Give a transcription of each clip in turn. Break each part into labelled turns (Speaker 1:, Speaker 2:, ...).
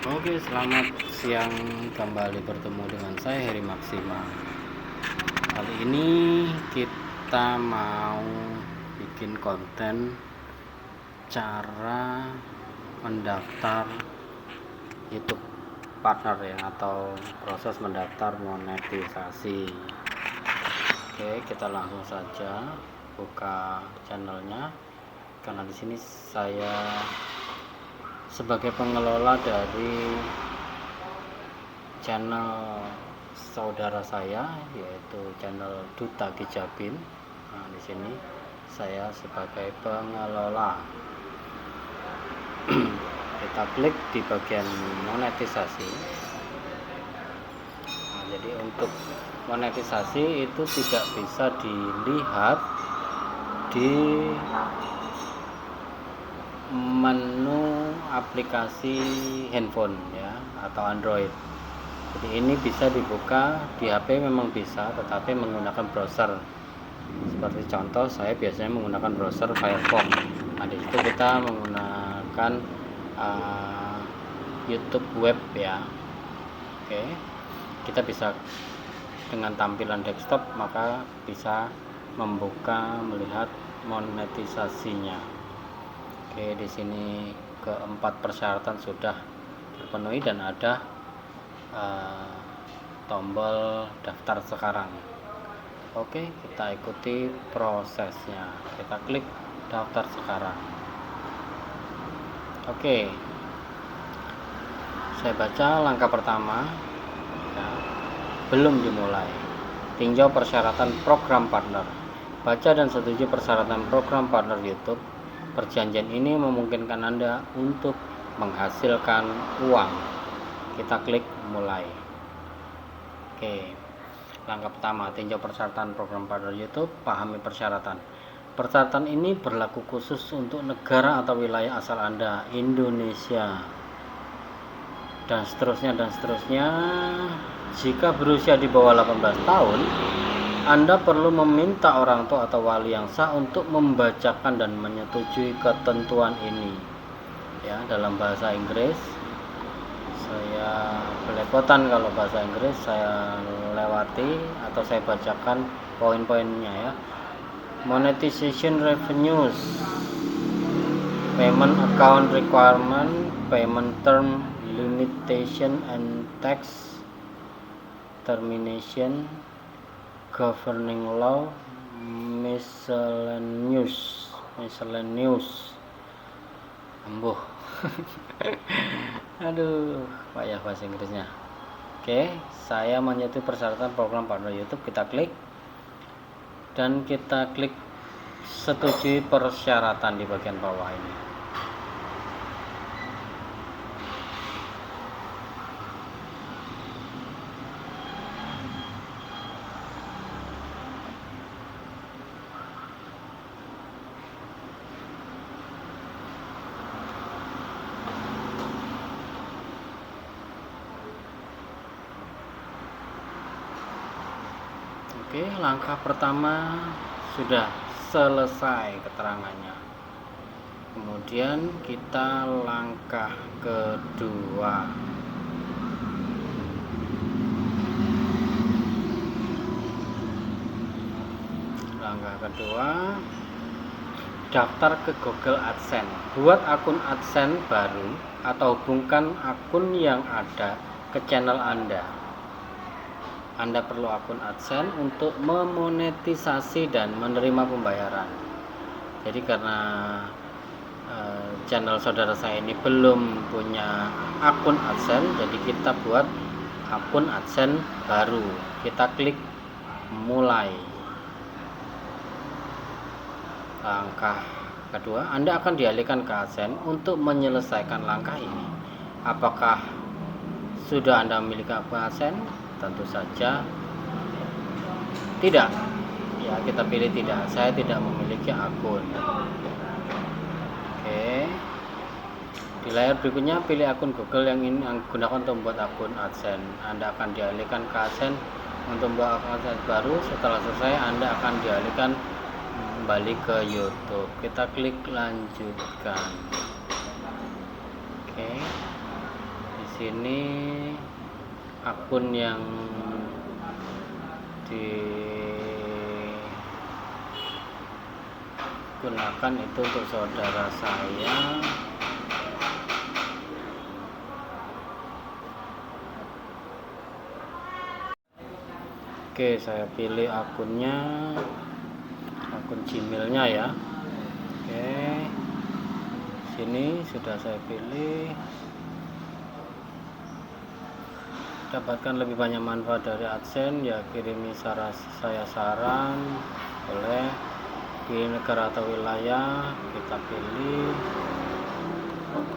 Speaker 1: Oke, selamat siang, kembali bertemu dengan saya Heri Maksima. Kali ini kita mau bikin konten cara mendaftar YouTube partner ya, atau proses mendaftar monetisasi. Oke, kita langsung saja buka channelnya, karena di sini saya sebagai pengelola dari channel saudara saya, yaitu channel Duta Kijabin. Nah, di sini saya sebagai pengelola. Kita klik di bagian monetisasi. Nah, jadi untuk monetisasi itu tidak bisa dilihat di menu aplikasi handphone ya, atau Android. Jadi ini bisa dibuka di HP, memang bisa, tetapi menggunakan browser. Seperti contoh, saya biasanya menggunakan browser Firefox. Nah, di situ kita menggunakan YouTube web ya. Oke, kita bisa dengan tampilan desktop, maka bisa melihat monetisasinya. Oke, di sini keempat persyaratan sudah terpenuhi dan ada tombol daftar sekarang. Oke, kita ikuti prosesnya. Kita klik daftar sekarang. Oke, saya baca langkah pertama ya, belum dimulai. Tinjau persyaratan program partner. Baca dan setuju persyaratan program partner YouTube. Perjanjian ini memungkinkan Anda untuk menghasilkan uang. Kita klik mulai. Oke, langkah pertama, tinjau persyaratan program partner YouTube. Pahami persyaratan. Persyaratan ini berlaku khusus untuk negara atau wilayah asal Anda, Indonesia, dan seterusnya dan seterusnya. Jika berusia di bawah 18 tahun, Anda perlu meminta orang tua atau wali yang sah untuk membacakan dan menyetujui ketentuan ini ya, dalam bahasa Inggris. Saya belepotan kalau bahasa Inggris, saya lewati atau saya bacakan poin-poinnya ya. Monetization revenues, payment account requirement, payment term limitation and tax termination, governing law, miscellaneous ambuh. Aduh, payah bahasa Inggrisnya. Oke, saya menyetujui persyaratan program partner YouTube. Kita klik dan kita klik setujui persyaratan di bagian bawah ini. Oke, langkah pertama sudah selesai keterangannya. Kemudian kita langkah kedua. Langkah kedua, daftar ke Google AdSense. Buat akun AdSense baru atau hubungkan akun yang ada ke channel Anda. Anda perlu akun AdSense untuk memonetisasi dan menerima pembayaran. Jadi karena channel saudara saya ini belum punya akun AdSense, jadi kita buat akun AdSense baru. Kita klik mulai. Langkah kedua, Anda akan dialihkan ke AdSense untuk menyelesaikan langkah ini. Apakah sudah Anda memiliki akun AdSense? Tentu saja tidak. Ya, kita pilih tidak. Saya tidak memiliki akun. Oke. Di layar berikutnya pilih akun Google yang ingin gunakan untuk membuat akun AdSense. Anda akan dialihkan ke AdSense untuk membuat akun AdSense baru. Setelah selesai, Anda akan dialihkan kembali ke YouTube. Kita klik lanjutkan. Oke. Di sini akun yang digunakan itu untuk saudara saya. Oke, saya pilih akunnya, akun Gmailnya ya. Oke, sini sudah saya pilih. Dapatkan lebih banyak manfaat dari AdSense ya, kirimi saya saran, boleh pilih negara atau wilayah, kita pilih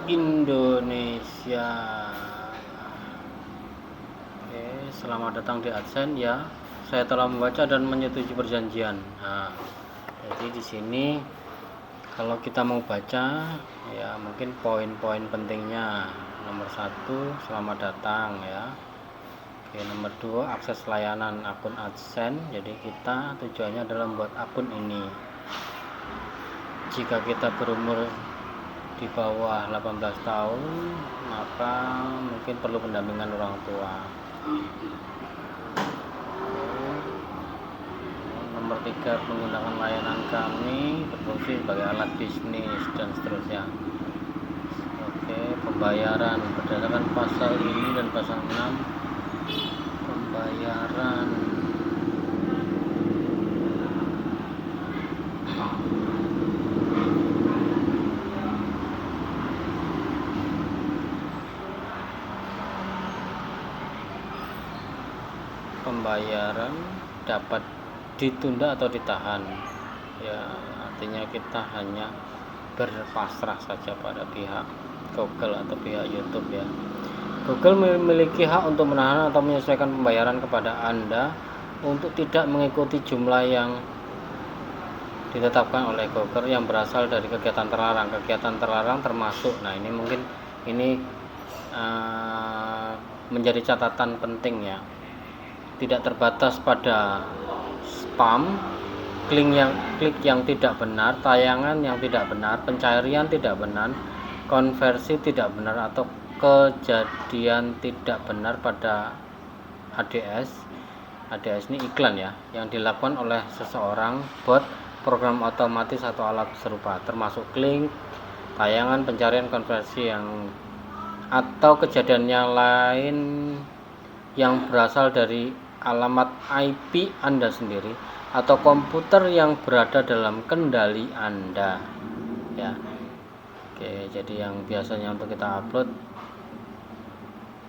Speaker 1: Indonesia. Oke, selamat datang di AdSense ya. Saya telah membaca dan menyetujui perjanjian. Nah, jadi di sini kalau kita mau baca ya, mungkin poin-poin pentingnya. Nomor 1, selamat datang ya. Oke, nomor 2, akses layanan akun AdSense. Jadi kita tujuannya adalah membuat akun ini. Jika kita berumur di bawah 18 tahun, maka mungkin perlu pendampingan orang tua. Nomor 3, menggunakan layanan kami berfungsi sebagai alat bisnis dan seterusnya. Oke, pembayaran berdasarkan pasal ini dan pasal 6. Pembayaran dapat ditunda atau ditahan ya, artinya kita hanya berpasrah saja pada pihak Google atau pihak YouTube ya. Google memiliki hak untuk menahan atau menyesuaikan pembayaran kepada Anda untuk tidak mengikuti jumlah yang ditetapkan oleh Google yang berasal dari kegiatan terlarang. Kegiatan terlarang termasuk, nah ini mungkin ini menjadi catatan penting ya, tidak terbatas pada spam, klik yang tidak benar, tayangan yang tidak benar, pencarian tidak benar, konversi tidak benar, atau kejadian tidak benar pada ADS. ADS ini iklan ya, yang dilakukan oleh seseorang, bot, program otomatis atau alat serupa, termasuk klik, tayangan, pencarian, konversi yang atau kejadian yang lain yang berasal dari alamat IP Anda sendiri atau komputer yang berada dalam kendali Anda ya. Oke, jadi yang biasanya untuk kita upload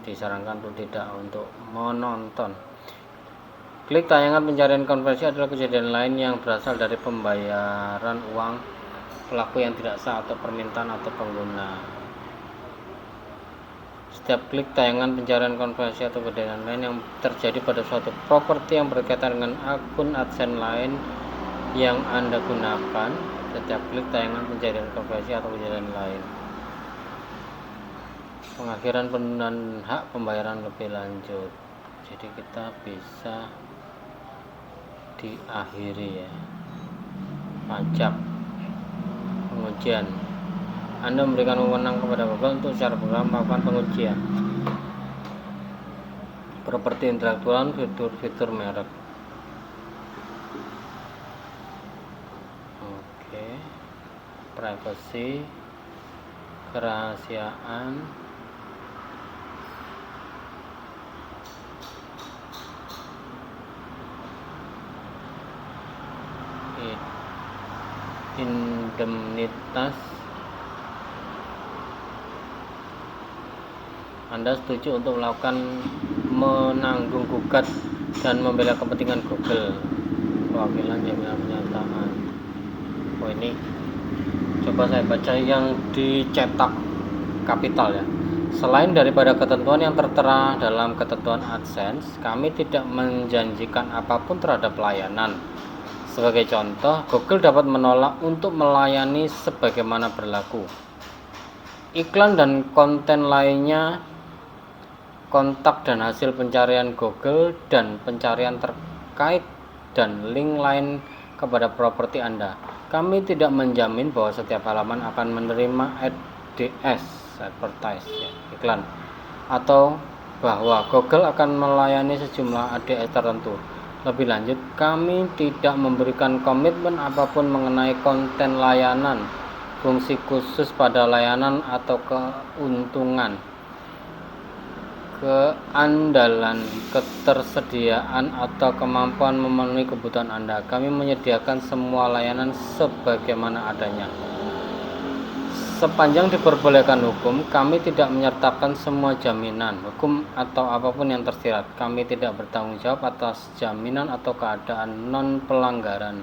Speaker 1: disarankan untuk menonton. Klik, tayangan, pencarian, konversi adalah kejadian lain yang berasal dari pembayaran uang pelaku yang tidak sah atau permintaan atau pengguna. Setiap klik, tayangan, pencarian, konversi atau kejadian lain yang terjadi pada suatu properti yang berkaitan dengan akun AdSense lain yang Anda gunakan. Setiap klik, tayangan, pencarian, konversi atau kejadian lain. Pengakhiran penundaan hak pembayaran lebih lanjut. Jadi kita bisa diakhiri ya. Pajak, pengujian. Anda memberikan wewenang kepada Google untuk secara berkala melakukan pengujian properti intelektual, fitur-fitur merek. Oke, privacy, kerahasiaan, indemnitas. Anda setuju untuk melakukan menanggung gugat dan membela kepentingan Google. Perwakilan jaminan pernyataan. Oh, ini coba saya baca yang dicetak kapital ya. Selain daripada ketentuan yang tertera dalam ketentuan AdSense, kami tidak menjanjikan apapun terhadap layanan. Sebagai contoh, Google dapat menolak untuk melayani sebagaimana berlaku. Iklan dan konten lainnya, kontak dan hasil pencarian Google dan pencarian terkait dan link lain kepada properti Anda. Kami tidak menjamin bahwa setiap halaman akan menerima ADS, advertise ya, iklan. atau bahwa Google akan melayani sejumlah ADS tertentu. Lebih lanjut, kami tidak memberikan komitmen apapun mengenai konten layanan, fungsi khusus pada layanan atau keuntungan, keandalan, ketersediaan, atau kemampuan memenuhi kebutuhan Anda. Kami menyediakan semua layanan sebagaimana adanya. Sepanjang diperbolehkan hukum, kami tidak menyertakan semua jaminan hukum atau apapun yang tersirat. Kami tidak bertanggung jawab atas jaminan atau keadaan non-pelanggaran,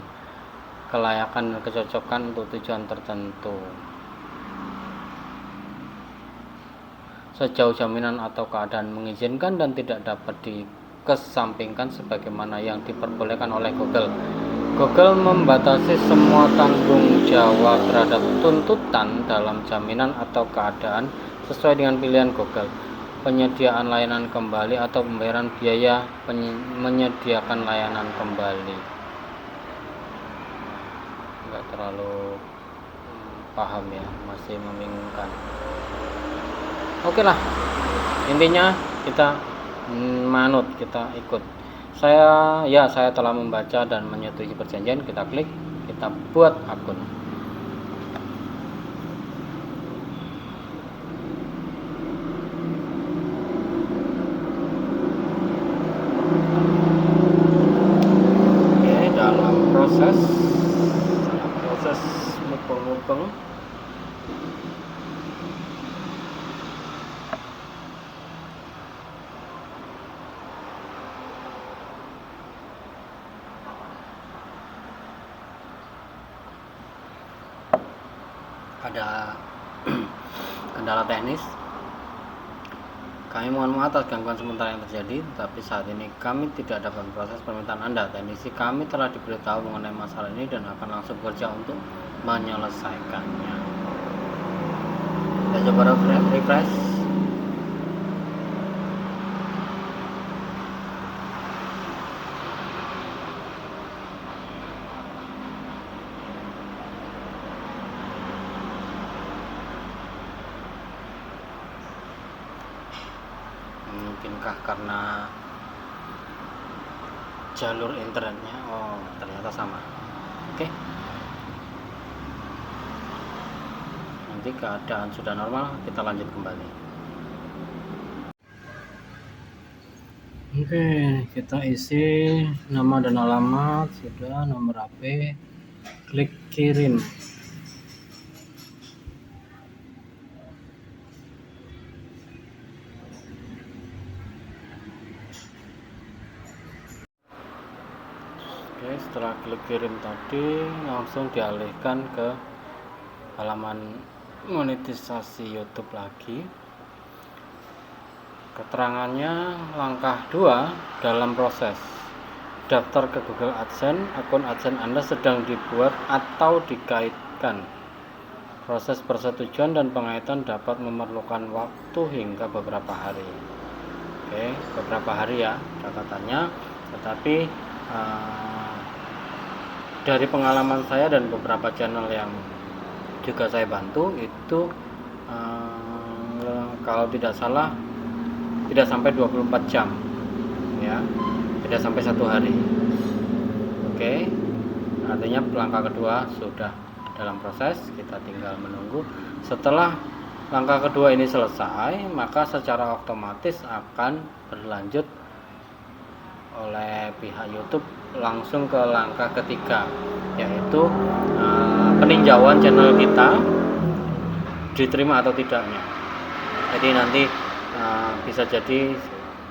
Speaker 1: kelayakan dan kecocokan untuk tujuan tertentu. Sejauh jaminan atau keadaan mengizinkan dan tidak dapat dikesampingkan sebagaimana yang diperbolehkan oleh Google. Google membatasi semua tanggung jawab terhadap tuntutan dalam jaminan atau keadaan sesuai dengan pilihan Google. Penyediaan layanan kembali atau pembayaran biaya menyediakan layanan kembali. Enggak terlalu paham ya, masih membingungkan. Oke lah, intinya kita manut, kita ikut. Saya telah membaca dan menyetujui perjanjian. Kita klik, kita buat akun. Oke, dalam proses mupeng-mupeng. Ada kendala teknis. Kami mohon maaf atas gangguan sementara yang terjadi, tapi saat ini kami tidak dapat proses permintaan Anda. Teknisi kami telah diberitahu mengenai masalah ini dan akan langsung bekerja untuk menyelesaikannya. Kita coba refresh. Mungkinkah karena jalur internetnya? Oh, ternyata sama. Oke. Nanti keadaan sudah normal, kita lanjut kembali. Oke, kita isi nama dan alamat, sudah, nomor HP, klik kirim. Oke, setelah klik kirim tadi langsung dialihkan ke halaman monetisasi YouTube lagi. Keterangannya langkah 2 dalam proses. Daftar ke Google AdSense, akun AdSense Anda sedang dibuat atau dikaitkan. Proses persetujuan dan pengaitan dapat memerlukan waktu hingga beberapa hari. Oke, beberapa hari ya catatannya, tetapi dari pengalaman saya dan beberapa channel yang juga saya bantu itu kalau tidak salah tidak sampai 24 jam ya, tidak sampai 1 hari. Oke, artinya langkah kedua sudah dalam proses, kita tinggal menunggu. Setelah langkah kedua ini selesai, maka secara otomatis akan berlanjut oleh pihak YouTube langsung ke langkah ketiga, yaitu peninjauan channel kita diterima atau tidaknya. Jadi nanti bisa jadi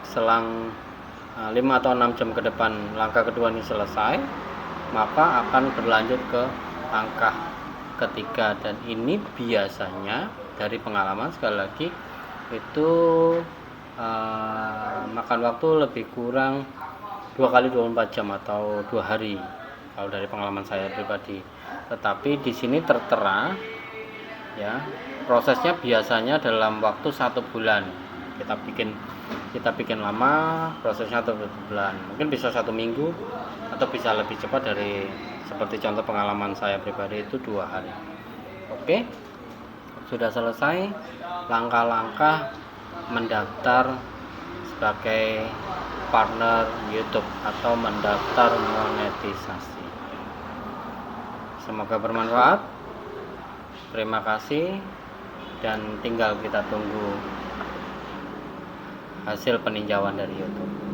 Speaker 1: selang 5 atau 6 jam ke depan langkah kedua ini selesai, maka akan berlanjut ke langkah ketiga, dan ini biasanya dari pengalaman sekali lagi itu makan waktu lebih kurang 2 kali 24 jam atau 2 hari kalau dari pengalaman saya pribadi. Tetapi di sini tertera ya, prosesnya biasanya dalam waktu 1 bulan. Kita bikin lama, prosesnya 1 bulan, mungkin bisa 1 minggu atau bisa lebih cepat dari seperti contoh pengalaman saya pribadi itu 2 hari. Oke, sudah selesai langkah-langkah mendaftar sebagai partner YouTube atau mendaftar monetisasi. Semoga bermanfaat. Terima kasih, dan tinggal kita tunggu hasil peninjauan dari YouTube.